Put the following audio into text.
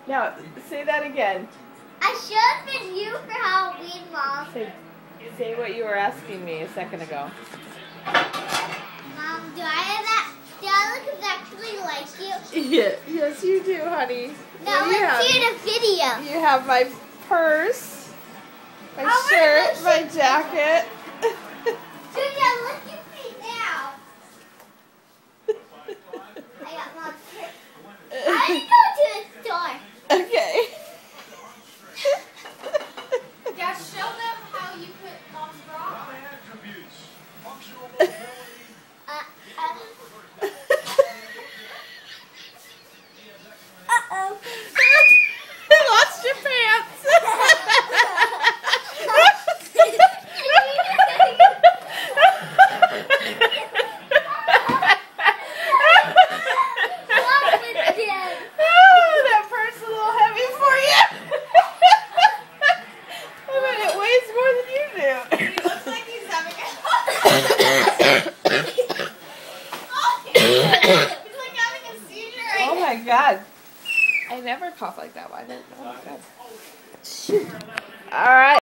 Now, say that again. I showed been you for Halloween, Mom. Say what you were asking me a second ago. Mom, do I look exactly like you? Yeah, yes, you do, honey. Now let's see the video. You have my purse, my shirt, my jacket. Julia, look at me now. I got my purse. I need to go to the store. Okay. Yeah, show them how you put Mom's bra on. Uh-oh. You lost your pants. Oh, that purse is a little heavy for you. I bet it weighs more than you do. He looks like he's having He's like having a seizure right Oh my God. I never cough like that. Why did? Oh my God. All right.